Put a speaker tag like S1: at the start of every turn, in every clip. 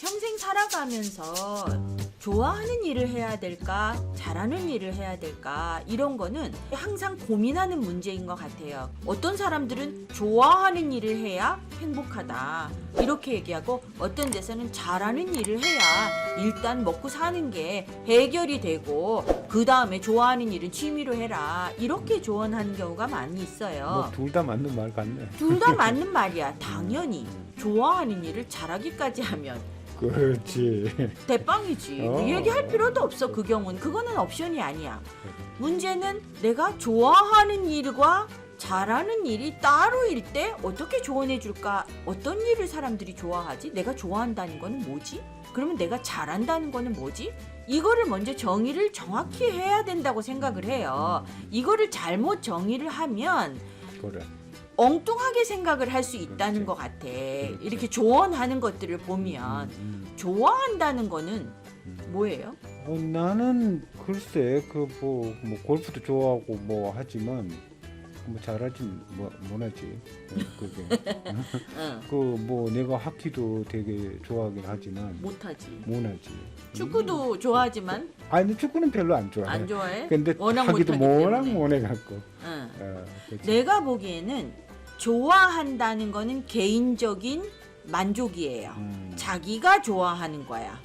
S1: 평생 살아가면서 좋아하는 일을 해야 될까, 잘하는 일을 해야 될까, 이런 거는 항상 고민하는 문제인 것 같아요. 어떤 사람들은 좋아하는 일을 해야 행복하다 이렇게 얘기하고, 어떤 데서는 잘하는 일을 해야 일단 먹고 사는 게 해결이 되고 그 다음에 좋아하는 일은 취미로 해라 이렇게 조언하는 경우가 많이 있어요.
S2: 둘 다 맞는 말 같네.
S1: 둘 다 맞는 말이야. 당연히 좋아하는 일을 잘하기까지 하면
S2: 그렇지.
S1: 대빵이지. 얘기할 필요도 없어. 그 경우는 그거는 옵션이 아니야. 문제는 내가 좋아하는 일과 잘하는 일이 따로일 때 어떻게 조언해 줄까? 어떤 일을 사람들이 좋아하지? 내가 좋아한다는 거는 뭐지? 그러면 내가 잘한다는 거는 뭐지? 이거를 먼저 정의를 정확히 해야 된다고 생각을 해요. 이거를 잘못 정의를 하면
S2: 그래.
S1: 엉뚱하게 생각을 할 수 있다는 것 같아. 이렇게 조언하는 것들을 보면 좋아한다는 거는 뭐예요?
S2: 나는 글쎄 뭐 골프도 좋아하고 뭐 하지만 뭐 잘하지 못하지. 그게 그 뭐 내가 하키도 되게 좋아하긴 하지만
S1: 못하지.
S2: 못하지.
S1: 축구도 좋아하지만
S2: 아니 축구는 별로 안 좋아해.
S1: 안 좋아해?
S2: 근데
S1: 워낙
S2: 하기도
S1: 못하기
S2: 워낙
S1: 때문에.
S2: 못해갖고. 그치.
S1: 내가 보기에는 좋아한다는 거는 개인적인 만족이에요. 자기가 좋아하는 거야.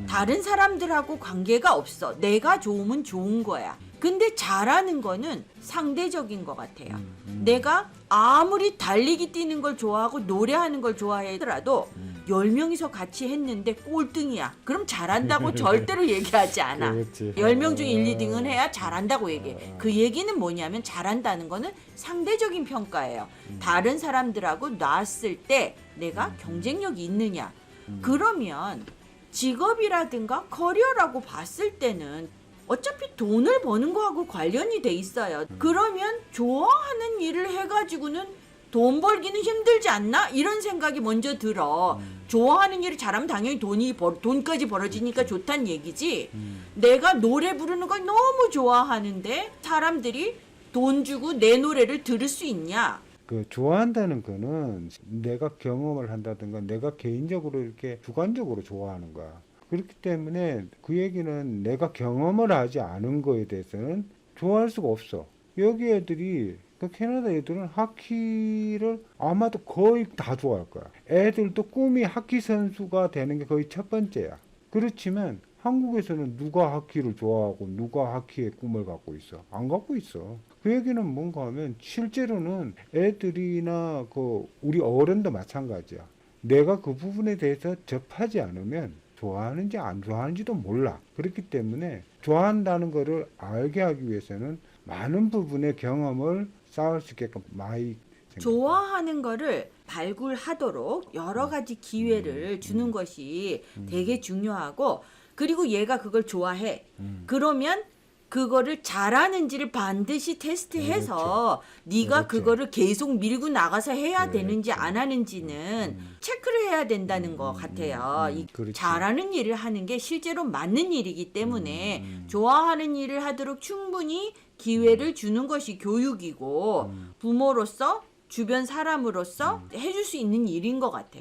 S1: 다른 사람들하고 관계가 없어. 내가 좋으면 좋은 거야. 근데 잘하는 거는 상대적인 것 같아요. 내가 아무리 달리기 뛰는 걸 좋아하고 노래하는 걸 좋아하더라도 10명이서 같이 했는데 꼴등이야. 그럼 잘한다고 절대로 얘기하지 않아.
S2: 그렇지.
S1: 10명 중에 1, 2등은 해야 잘한다고 얘기해. 그 얘기는 뭐냐면 잘한다는 거는 상대적인 평가예요. 다른 사람들하고 놨을 때 내가 경쟁력이 있느냐. 그러면 직업이라든가 커리어라고 봤을 때는 어차피 돈을 버는 거하고 관련이 돼 있어요. 그러면 좋아하는 일을 해가지고는 돈 벌기는 힘들지 않나? 이런 생각이 먼저 들어. 좋아하는 일을 잘하면 당연히 돈까지 벌어지니까 좋다는 얘기지. 내가 노래 부르는 걸 너무 좋아하는데 사람들이 돈 주고 내 노래를 들을 수 있냐?
S2: 그 좋아한다는 거는 내가 경험을 한다든가 내가 개인적으로 이렇게 주관적으로 좋아하는 거야. 그렇기 때문에 그 얘기는 내가 경험을 하지 않은 거에 대해서는 좋아할 수가 없어. 여기 애들이 그 캐나다 애들은 하키를 아마도 거의 다 좋아할 거야. 애들도 꿈이 하키 선수가 되는 게 거의 첫 번째야. 그렇지만 한국에서는 누가 하키를 좋아하고 누가 하키의 꿈을 갖고 있어? 안 갖고 있어. 그 얘기는 뭔가 하면 실제로는 애들이나 그 우리 어른도 마찬가지야. 내가 그 부분에 대해서 접하지 않으면 좋아하는지 안 좋아하는지도 몰라. 그렇기 때문에 좋아한다는 거를 알게 하기 위해서는 많은 부분의 경험을 쌓을 수 있게끔 많이
S1: 좋아하는 거를 발굴하도록 여러 가지 기회를 주는 것이 되게 중요하고, 그리고 얘가 그걸 좋아해. 그러면 그거를 잘하는지를 반드시 테스트해서 네가
S2: 그렇지.
S1: 그거를 계속 밀고 나가서 해야
S2: 그렇지.
S1: 되는지 안 하는지는 체크를 해야 된다는 것 같아요. 이
S2: 그렇지.
S1: 잘하는 일을 하는 게 실제로 맞는 일이기 때문에 좋아하는 일을 하도록 충분히 기회를 주는 것이 교육이고 부모로서 주변 사람으로서 해줄 수 있는 일인 것 같아.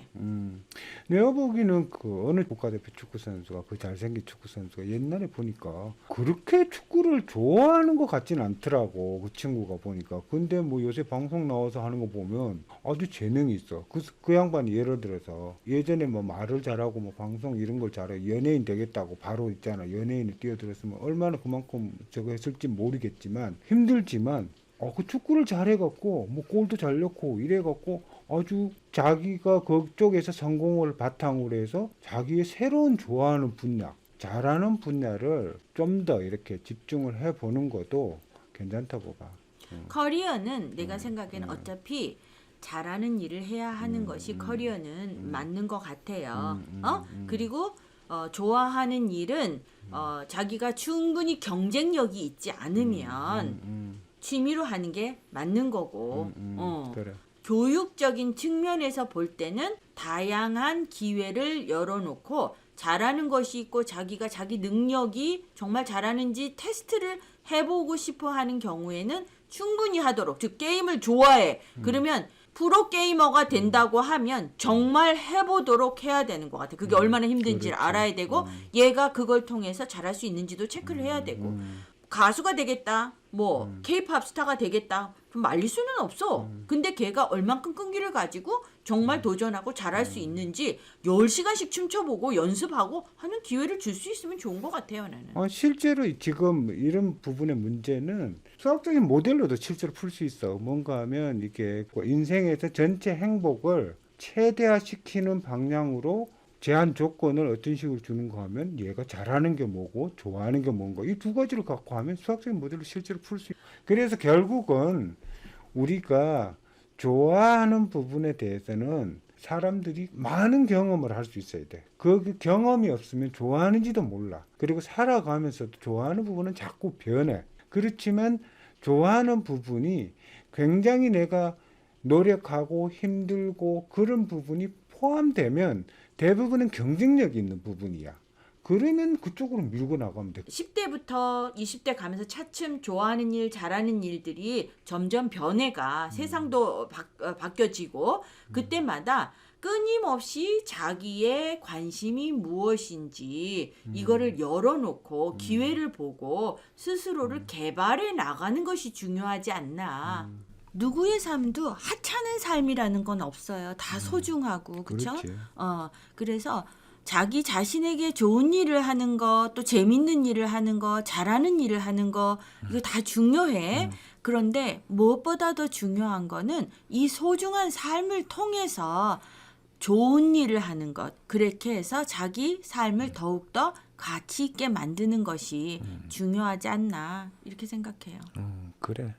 S2: 내가 보기에는 그 어느 국가대표 축구 선수가 그 잘생긴 축구 선수가 옛날에 보니까 그렇게 축구를 좋아하는 것 같진 않더라고. 그 친구가 보니까. 근데 뭐 요새 방송 나와서 하는 거 보면 아주 재능이 있어. 그 양반이 예를 들어서 예전에 뭐 말을 잘하고 뭐 방송 이런 걸 잘해 연예인 되겠다고 바로 있잖아. 연예인을 뛰어들었으면 얼마나 그만큼 저거 했을지 모르겠지만 힘들지만 그 축구를 잘해갖고 뭐 골도 잘 넣고 이래갖고 아주 자기가 그쪽에서 성공을 바탕으로 해서 자기의 새로운 좋아하는 분야, 잘하는 분야를 좀 더 이렇게 집중을 해보는 것도 괜찮다고 봐.
S1: 커리어는 내가 생각에는 어차피 잘하는 일을 해야 하는 것이 커리어는 맞는 것 같아요. 그리고 좋아하는 일은 자기가 충분히 경쟁력이 있지 않으면 취미로 하는 게 맞는 거고,
S2: 그래.
S1: 교육적인 측면에서 볼 때는 다양한 기회를 열어놓고 잘하는 것이 있고 자기가 자기 능력이 정말 잘하는지 테스트를 해보고 싶어 하는 경우에는 충분히 하도록, 즉 게임을 좋아해. 그러면 프로게이머가 된다고 하면 정말 해보도록 해야 되는 것 같아. 그게 얼마나 힘든지를
S2: 그렇죠.
S1: 알아야 되고 얘가 그걸 통해서 잘할 수 있는지도 체크를 해야 되고 가수가 되겠다, 뭐 케이팝 스타가 되겠다 그럼 말릴 수는 없어. 근데 걔가 얼만큼 끈기를 가지고 정말 도전하고 잘할 수 있는지 10시간씩 춤춰보고 연습하고 하는 기회를 줄 수 있으면 좋은 것 같아요. 나는.
S2: 실제로 지금 이런 부분의 문제는 수학적인 모델로도 실제로 풀 수 있어. 뭔가 하면 이게 인생에서 전체 행복을 최대화시키는 방향으로 제한 조건을 어떤 식으로 주는가 하면 얘가 잘하는 게 뭐고 좋아하는 게 뭔가 이 두 가지를 갖고 하면 수학적인 모델로 실제로 풀 수 있어. 그래서 결국은 우리가 좋아하는 부분에 대해서는 사람들이 많은 경험을 할 수 있어야 돼. 그 경험이 없으면 좋아하는지도 몰라. 그리고 살아가면서도 좋아하는 부분은 자꾸 변해. 그렇지만 좋아하는 부분이 굉장히 내가 노력하고 힘들고 그런 부분이 포함되면 대부분은 경쟁력이 있는 부분이야. 그러면 그쪽으로 밀고 나가면 돼.
S1: 10대부터 20대 가면서 차츰 좋아하는 일, 잘하는 일들이 점점 변해가 세상도 바뀌어지고 그때마다 끊임없이 자기의 관심이 무엇인지 이거를 열어놓고 기회를 보고 스스로를 개발해 나가는 것이 중요하지 않나. 누구의 삶도 하찮은 삶이라는 건 없어요. 다 소중하고 그렇죠?
S2: 그렇지.
S1: 그래서 자기 자신에게 좋은 일을 하는 거, 또 재밌는 일을 하는 거, 잘하는 일을 하는 거 이거 다 중요해. 그런데 무엇보다 더 중요한 거는 이 소중한 삶을 통해서 좋은 일을 하는 것. 그렇게 해서 자기 삶을 더욱더 가치 있게 만드는 것이 중요하지 않나 이렇게 생각해요.
S2: 그래.